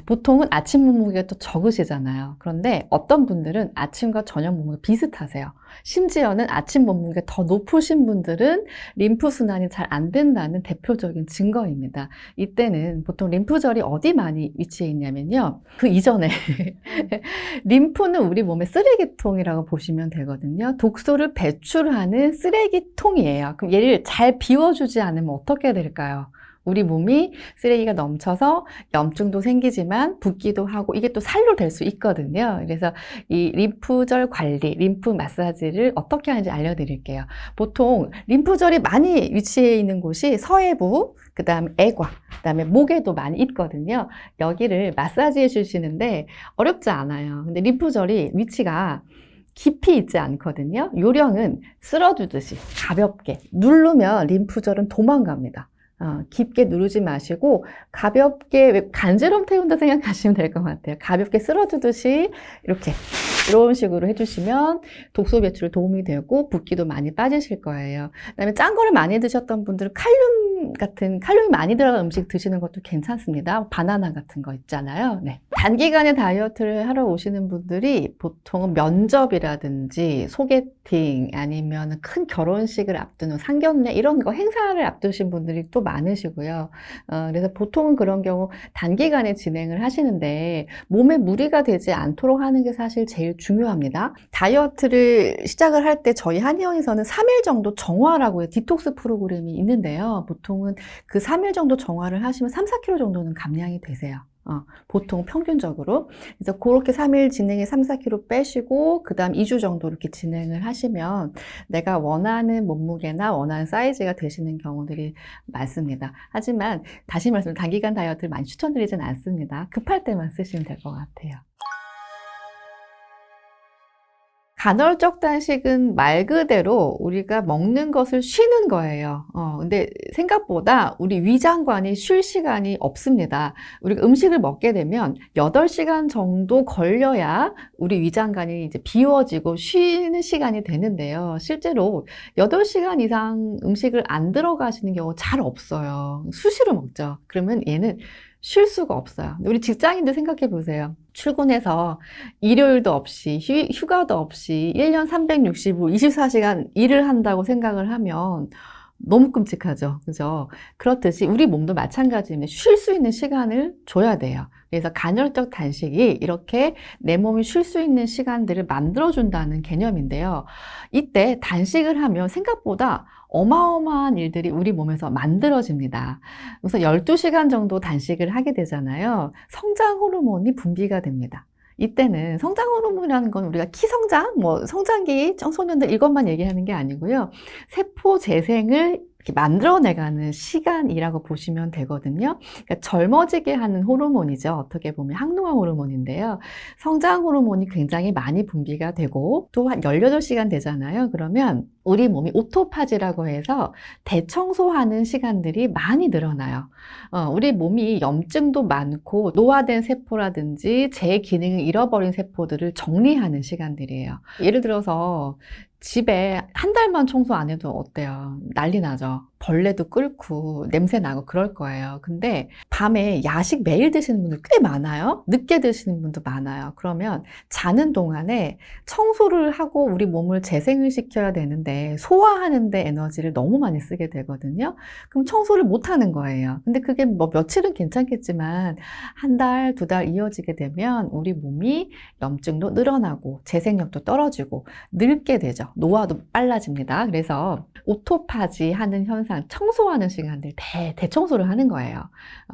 보통은 아침 몸무게가 또 적으시잖아요. 그런데 어떤 분들은 아침과 저녁 몸무게 비슷하세요. 심지어는 아침 몸무게가 더 높으신 분들은 림프 순환이 잘 안 된다는 대표적인 증거입니다. 이때는 보통 림프절이 어디 많이 위치해 있냐면요. 그 이전에 림프는 우리 몸의 쓰레기통이라고 보시면 되거든요. 독소를 배출하는 쓰레기통이에요. 그럼 얘를 잘 비워주지 않으면 어떻게 될까요? 우리 몸이 쓰레기가 넘쳐서 염증도 생기지만 붓기도 하고 이게 또 살로 될 수 있거든요. 그래서 이 림프절 관리, 림프 마사지를 어떻게 하는지 알려드릴게요. 보통 림프절이 많이 위치해 있는 곳이 서해부, 그 다음에 애과, 그 다음에 목에도 많이 있거든요. 여기를 마사지해 주시는데 어렵지 않아요. 근데 림프절이 위치가 깊이 있지 않거든요. 요령은 쓸어주듯이 가볍게 누르면 림프절은 도망갑니다. 깊게 누르지 마시고 가볍게 간지럼 태운다 생각하시면 될 것 같아요. 가볍게 쓸어주듯이 이렇게 이런 식으로 해주시면 독소 배출에 도움이 되고 붓기도 많이 빠지실 거예요. 그다음에 짠 거를 많이 드셨던 분들은 칼륨이 많이 들어간 음식 드시는 것도 괜찮습니다. 바나나 같은 거 있잖아요. 네. 단기간에 다이어트를 하러 오시는 분들이 보통은 면접이라든지 소개팅 아니면 큰 결혼식을 앞두는 상견례 이런 거 행사를 앞두신 분들이 또 많으시고요. 그래서 보통은 그런 경우 단기간에 진행을 하시는데 몸에 무리가 되지 않도록 하는 게 사실 제일 중요합니다. 다이어트를 시작을 할 때 저희 한의원에서는 3일 정도 정화라고 디톡스 프로그램이 있는데요. 보통은 그 3일 정도 정화를 하시면 3, 4kg 정도는 감량이 되세요. 보통 평균적으로. 그래서 그렇게 3일 진행해 3, 4kg 빼시고 그 다음 2주 정도 이렇게 진행을 하시면 내가 원하는 몸무게나 원하는 사이즈가 되시는 경우들이 많습니다. 하지만 다시 말씀 단기간 다이어트를 많이 추천드리진 않습니다. 급할 때만 쓰시면 될 것 같아요. 간헐적 단식은 말 그대로 우리가 먹는 것을 쉬는 거예요. 근데 생각보다 우리 위장관이 쉴 시간이 없습니다. 우리가 음식을 먹게 되면 8시간 정도 걸려야 우리 위장관이 이제 비워지고 쉬는 시간이 되는데요. 실제로 8시간 이상 음식을 안 들어가시는 경우 잘 없어요. 수시로 먹죠. 그러면 얘는 쉴 수가 없어요. 우리 직장인들 생각해 보세요. 출근해서 일요일도 없이 휴가도 없이 1년 365, 24시간 일을 한다고 생각을 하면 너무 끔찍하죠. 그죠? 그렇듯이 우리 몸도 마찬가지입니다. 쉴 수 있는 시간을 줘야 돼요. 그래서 간헐적 단식이 이렇게 내 몸이 쉴 수 있는 시간들을 만들어준다는 개념인데요. 이때 단식을 하면 생각보다 어마어마한 일들이 우리 몸에서 만들어집니다. 그래서 12시간 정도 단식을 하게 되잖아요. 성장 호르몬이 분비가 됩니다. 이때는 성장 호르몬이라는 건 우리가 키 성장, 성장기 청소년들 이것만 얘기하는 게 아니고요. 세포 재생을 이렇게 만들어내가는 시간이라고 보시면 되거든요. 그러니까 젊어지게 하는 호르몬이죠. 어떻게 보면 항노화 호르몬인데요. 성장 호르몬이 굉장히 많이 분비가 되고 또 한 18시간 되잖아요. 그러면 우리 몸이 오토파지라고 해서 대청소하는 시간들이 많이 늘어나요. 우리 몸이 염증도 많고 노화된 세포라든지 제 기능을 잃어버린 세포들을 정리하는 시간들이에요. 예를 들어서 집에 한 달만 청소 안 해도 어때요? 난리 나죠. 벌레도 끓고 냄새 나고 그럴 거예요. 근데 밤에 야식 매일 드시는 분들 꽤 많아요. 늦게 드시는 분도 많아요. 그러면 자는 동안에 청소를 하고 우리 몸을 재생을 시켜야 되는데 소화하는 데 에너지를 너무 많이 쓰게 되거든요. 그럼 청소를 못 하는 거예요. 근데 그게 며칠은 괜찮겠지만 한 달, 2달 이어지게 되면 우리 몸이 염증도 늘어나고 재생력도 떨어지고 늙게 되죠. 노화도 빨라집니다. 그래서 오토파지 하는 현상, 청소하는 시간들 대청소를 하는 거예요.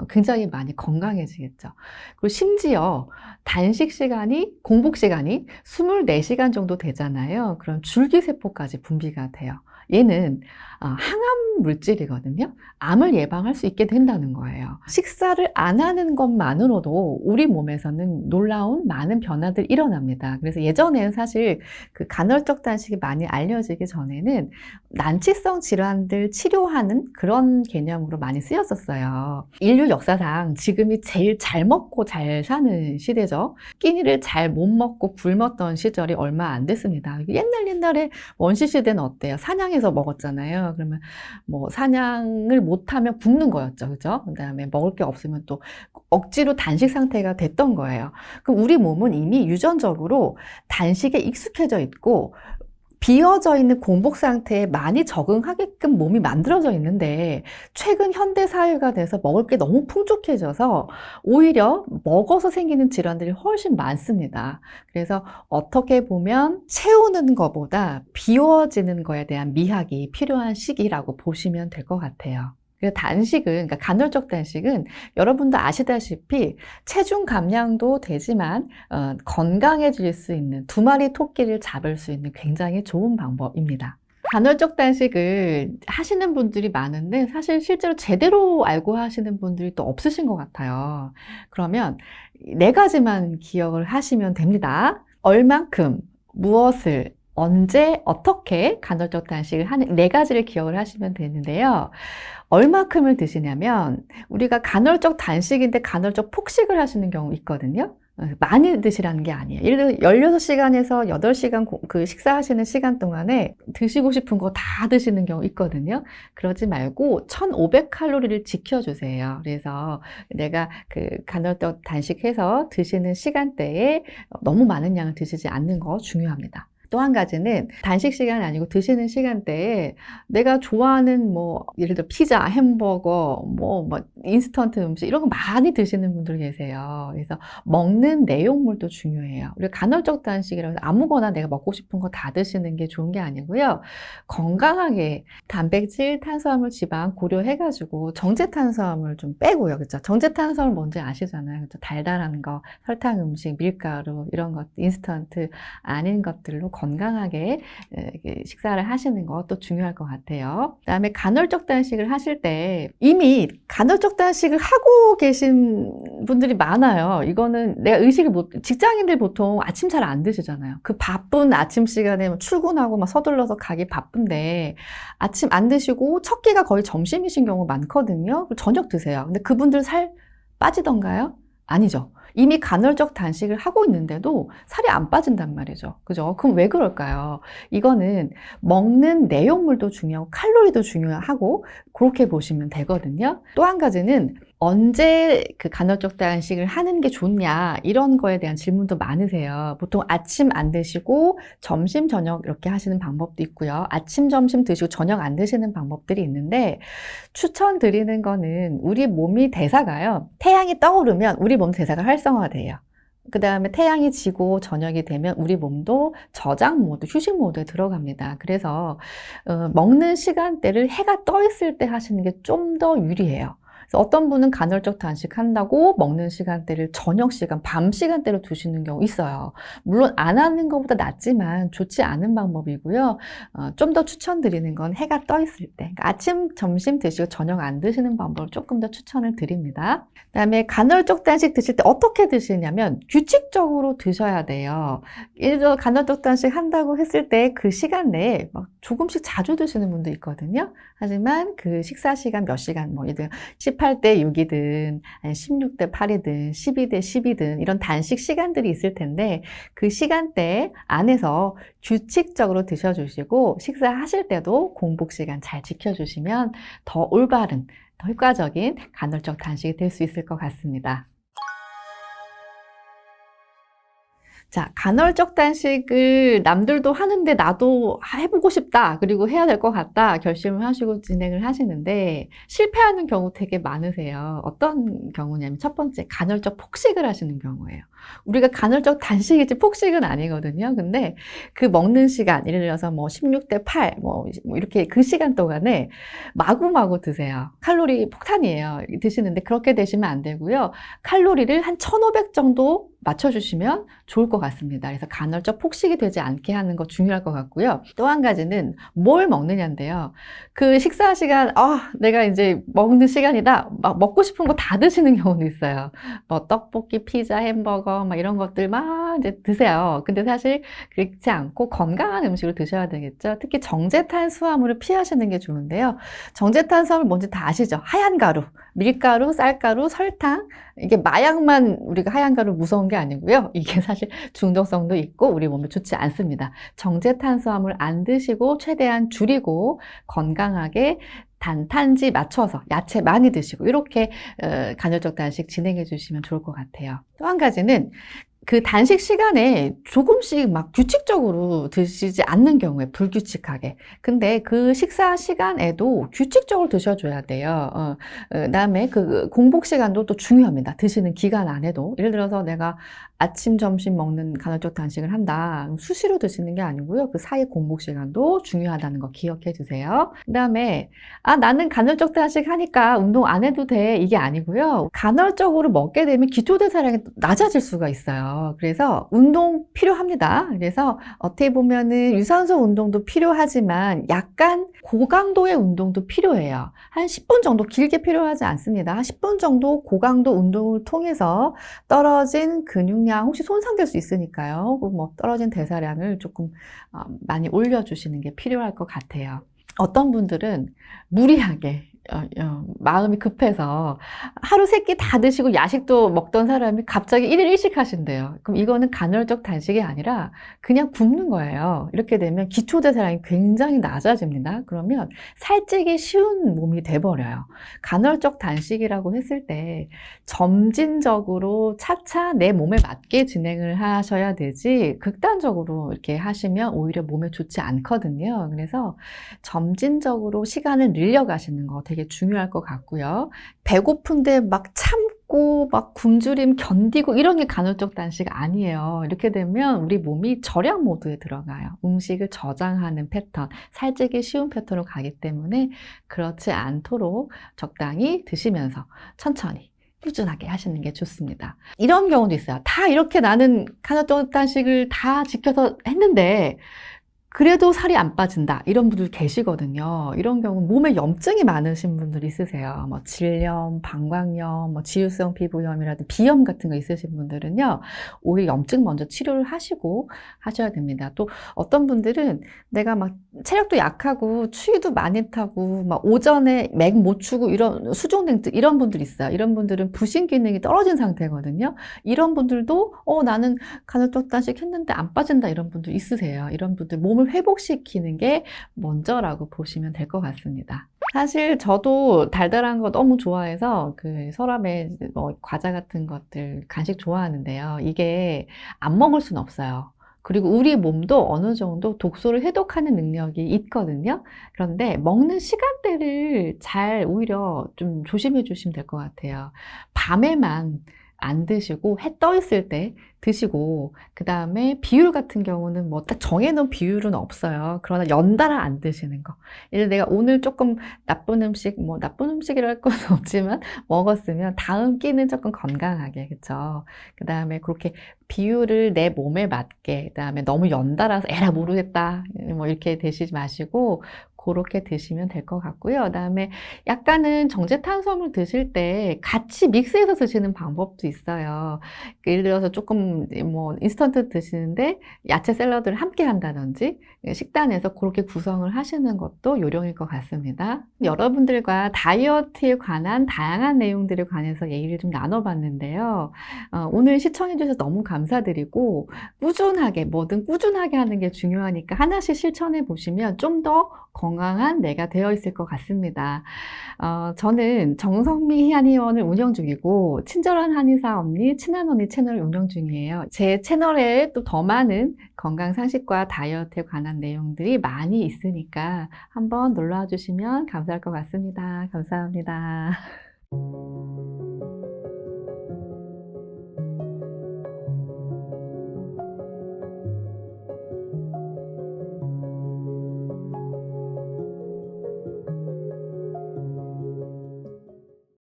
굉장히 많이 건강해지겠죠. 그리고 심지어 단식 시간이, 공복 시간이 24시간 정도 되잖아요. 그럼 줄기세포까지 분비가 돼요. 얘는 항암 물질이거든요. 암을 예방할 수 있게 된다는 거예요. 식사를 안 하는 것만으로도 우리 몸에서는 놀라운 많은 변화들이 일어납니다. 그래서 예전에는 사실 그 간헐적 단식이 많이 알려지기 전에는 난치성 질환들 치료하는 해소하는 그런 개념으로 많이 쓰였었어요. 인류 역사상 지금이 제일 잘 먹고 잘 사는 시대죠. 끼니를 잘 못 먹고 굶었던 시절이 얼마 안 됐습니다. 옛날에 원시시대는 어때요? 사냥해서 먹었잖아요. 그러면 뭐 사냥을 못하면 굶는 거였죠. 그죠? 그 다음에 먹을 게 없으면 또 억지로 단식 상태가 됐던 거예요. 그럼 우리 몸은 이미 유전적으로 단식에 익숙해져 있고 비어져 있는 공복 상태에 많이 적응하게끔 몸이 만들어져 있는데 최근 현대 사회가 돼서 먹을 게 너무 풍족해져서 오히려 먹어서 생기는 질환들이 훨씬 많습니다. 그래서 어떻게 보면 채우는 것보다 비워지는 거에 대한 미학이 필요한 시기라고 보시면 될 것 같아요. 단식은, 그러니까 간헐적 단식은 여러분도 아시다시피 체중 감량도 되지만 건강해질 수 있는 두 마리 토끼를 잡을 수 있는 굉장히 좋은 방법입니다. 간헐적 단식을 하시는 분들이 많은데 사실 실제로 제대로 알고 하시는 분들이 또 없으신 것 같아요. 그러면 네 가지만 기억을 하시면 됩니다. 얼만큼, 무엇을, 언제, 어떻게 간헐적 단식을 하는 네 가지를 기억을 하시면 되는데요. 얼마큼을 드시냐면 우리가 간헐적 단식인데 간헐적 폭식을 하시는 경우 있거든요. 많이 드시라는 게 아니에요. 예를 들어 16시간에서 8시간 그 식사하시는 시간 동안에 드시고 싶은 거 다 드시는 경우 있거든요. 그러지 말고 1500칼로리를 지켜주세요. 그래서 내가 그 간헐적 단식해서 드시는 시간대에 너무 많은 양을 드시지 않는 거 중요합니다. 또 한 가지는 단식 시간이 아니고 드시는 시간대에 내가 좋아하는 뭐 예를 들어 피자, 햄버거, 뭐 인스턴트 음식 이런 거 많이 드시는 분들 계세요. 그래서 먹는 내용물도 중요해요. 우리가 간헐적 단식이라고 해서 아무거나 내가 먹고 싶은 거 다 드시는 게 좋은 게 아니고요. 건강하게 단백질, 탄수화물, 지방 고려해가지고 정제탄수화물 좀 빼고요. 그렇죠? 정제탄수화물 뭔지 아시잖아요. 그렇죠? 달달한 거, 설탕 음식, 밀가루 이런 것, 인스턴트 아닌 것들로 건강하게 식사를 하시는 것도 중요할 것 같아요. 그다음에 간헐적 단식을 하실 때 이미 간헐적 단식을 하고 계신 분들이 많아요. 이거는 내가 직장인들 보통 아침 잘 안 드시잖아요. 그 바쁜 아침 시간에 출근하고 막 서둘러서 가기 바쁜데 아침 안 드시고 첫 끼가 거의 점심이신 경우 많거든요. 저녁 드세요. 근데 그분들 살 빠지던가요? 아니죠. 이미 간헐적 단식을 하고 있는데도 살이 안 빠진단 말이죠. 그죠? 그럼 왜 그럴까요? 이거는 먹는 내용물도 중요하고 칼로리도 중요하고 그렇게 보시면 되거든요. 또 한 가지는 언제 그 간헐적 단식을 하는 게 좋냐 이런 거에 대한 질문도 많으세요. 보통 아침 안 드시고 점심, 저녁 이렇게 하시는 방법도 있고요. 아침, 점심 드시고 저녁 안 드시는 방법들이 있는데 추천드리는 거는 우리 몸이 대사가요. 태양이 떠오르면 우리 몸 대사가 활성화돼요. 그 다음에 태양이 지고 저녁이 되면 우리 몸도 저장 모드, 휴식 모드에 들어갑니다. 그래서 먹는 시간대를 해가 떠 있을 때 하시는 게 좀 더 유리해요. 그래서 어떤 분은 간헐적 단식한다고 먹는 시간대를 저녁 시간, 밤 시간대로 두시는 경우 있어요. 물론 안 하는 것보다 낫지만 좋지 않은 방법이고요. 좀 더 추천드리는 건 해가 떠 있을 때. 그러니까 아침, 점심 드시고 저녁 안 드시는 방법을 조금 더 추천을 드립니다. 그다음에 간헐적 단식 드실 때 어떻게 드시냐면 규칙적으로 드셔야 돼요. 예를 들어 간헐적 단식 한다고 했을 때 그 시간 내에 막 조금씩 자주 드시는 분도 있거든요. 하지만 그 식사 시간 몇 시간, 뭐 예를 들어 18대 6이든 16대 8이든 12대 10이든 이런 단식 시간들이 있을 텐데 그 시간대 안에서 규칙적으로 드셔주시고 식사하실 때도 공복 시간 잘 지켜주시면 더 올바른, 더 효과적인 간헐적 단식이 될 수 있을 것 같습니다. 자, 간헐적 단식을 남들도 하는데 나도 해보고 싶다, 그리고 해야 될 것 같다 결심을 하시고 진행을 하시는데 실패하는 경우 되게 많으세요. 어떤 경우냐면 첫 번째, 간헐적 폭식을 하시는 경우예요. 우리가 간헐적 단식이지 폭식은 아니거든요. 근데 그 먹는 시간, 예를 들어서 뭐 16대 8, 뭐 이렇게 그 시간 동안에 마구마구 드세요. 칼로리 폭탄이에요. 드시는데 그렇게 되시면 안 되고요. 칼로리를 한 1500 정도 맞춰주시면 좋을 것 같습니다. 그래서 간헐적 폭식이 되지 않게 하는 거 중요할 것 같고요. 또 한 가지는 뭘 먹느냐인데요. 그 식사 시간, 내가 이제 먹는 시간이다. 막 먹고 싶은 거 다 드시는 경우도 있어요. 뭐 떡볶이, 피자, 햄버거 막 이런 것들 막 이제 드세요. 근데 사실 그렇지 않고 건강한 음식을 드셔야 되겠죠. 특히 정제탄수화물을 피하시는 게 좋은데요. 정제탄수화물 뭔지 다 아시죠? 하얀 가루, 밀가루, 쌀가루, 설탕. 이게 마약만 우리가 하얀 가루 무서운 게 아니고요. 이게 사실 중독성도 있고 우리 몸에 좋지 않습니다. 정제탄수화물 안 드시고 최대한 줄이고 건강하게 단탄지 맞춰서 야채 많이 드시고 이렇게 간헐적 단식 진행해 주시면 좋을 것 같아요. 또 한 가지는 그 단식 시간에 조금씩 막 규칙적으로 드시지 않는 경우에 불규칙하게. 근데 그 식사 시간에도 규칙적으로 드셔줘야 돼요. 그다음에 그 공복 시간도 또 중요합니다. 드시는 기간 안에도. 예를 들어서 내가 아침, 점심 먹는 간헐적 단식을 한다. 수시로 드시는 게 아니고요. 그 사이 공복 시간도 중요하다는 거 기억해 주세요. 그다음에 나는 간헐적 단식 하니까 운동 안 해도 돼. 이게 아니고요. 간헐적으로 먹게 되면 기초대사량이 낮아질 수가 있어요. 그래서 운동 필요합니다. 그래서 어떻게 보면은 유산소 운동도 필요하지만 약간 고강도의 운동도 필요해요. 한 10분 정도 길게 필요하지 않습니다. 한 10분 정도 고강도 운동을 통해서 떨어진 근육량 혹시 손상될 수 있으니까요. 뭐 떨어진 대사량을 조금 많이 올려주시는 게 필요할 것 같아요. 어떤 분들은 무리하게 마음이 급해서 하루 3끼 다 드시고 야식도 먹던 사람이 갑자기 1일 1식 하신대요. 그럼 이거는 간헐적 단식이 아니라 그냥 굶는 거예요. 이렇게 되면 기초대사량이 굉장히 낮아집니다. 그러면 살찌기 쉬운 몸이 돼버려요. 간헐적 단식이라고 했을 때 점진적으로 차차 내 몸에 맞게 진행을 하셔야 되지 극단적으로 이렇게 하시면 오히려 몸에 좋지 않거든요. 그래서 점진적으로 시간을 늘려가시는 거 되게 중요할 것 같고요. 배고픈데 막 참고 막 굶주림 견디고 이런 게 간헐적 단식 아니에요. 이렇게 되면 우리 몸이 절약 모드에 들어가요. 음식을 저장하는 패턴, 살찌기 쉬운 패턴으로 가기 때문에 그렇지 않도록 적당히 드시면서 천천히 꾸준하게 하시는 게 좋습니다. 이런 경우도 있어요. 다 이렇게 나는 간헐적 단식을 다 지켜서 했는데 그래도 살이 안 빠진다 이런 분들 계시거든요. 이런 경우 몸에 염증이 많으신 분들 있으세요. 뭐 질염, 방광염, 뭐 지유성 피부염이라든지 비염 같은 거 있으신 분들은요. 오히려 염증 먼저 치료를 하시고 하셔야 됩니다. 또 어떤 분들은 내가 막 체력도 약하고 추위도 많이 타고 막 오전에 맥 못 추고 이런 수족냉증 이런 분들 있어요. 이런 분들은 부신 기능이 떨어진 상태거든요. 이런 분들도 나는 간헐적 단식 했는데 안 빠진다 이런 분들 있으세요. 이런 분들 몸을 회복시키는 게 먼저라고 보시면 될 것 같습니다. 사실 저도 달달한 거 너무 좋아해서 그 서랍에 뭐 과자 같은 것들 간식 좋아하는데요. 이게 안 먹을 수는 없어요. 그리고 우리 몸도 어느 정도 독소를 해독하는 능력이 있거든요. 그런데 먹는 시간대를 잘 오히려 좀 조심해 주시면 될 것 같아요. 밤에만 안 드시고 해 떠 있을 때 드시고 그 다음에 비율 같은 경우는 뭐 딱 정해놓은 비율은 없어요. 그러나 연달아 안 드시는 거. 예를 내가 오늘 조금 나쁜 음식 뭐 나쁜 음식이라 할 건 없지만 먹었으면 다음 끼는 조금 건강하게 그쵸. 그 다음에 그렇게 비율을 내 몸에 맞게 그 다음에 너무 연달아서 에라 모르겠다 뭐 이렇게 드시지 마시고 그렇게 드시면 될 것 같고요. 그다음에 약간은 정제탄수화물 드실 때 같이 믹스해서 드시는 방법도 있어요. 예를 들어서 조금 뭐 인스턴트 드시는데 야채 샐러드를 함께 한다든지 식단에서 그렇게 구성을 하시는 것도 요령일 것 같습니다. 여러분들과 다이어트에 관한 다양한 내용들에 관해서 얘기를 좀 나눠봤는데요. 오늘 시청해 주셔서 너무 감사드리고 꾸준하게 뭐든 꾸준하게 하는 게 중요하니까 하나씩 실천해 보시면 좀 더 건강한 내가 되어 있을 것 같습니다. 저는 정성미 한의원을 운영 중이고 친절한 한의사 언니, 친한 언니 채널을 운영 중이에요. 제 채널에 또 더 많은 건강 상식과 다이어트에 관한 내용들이 많이 있으니까 한번 놀러와 주시면 감사할 것 같습니다. 감사합니다.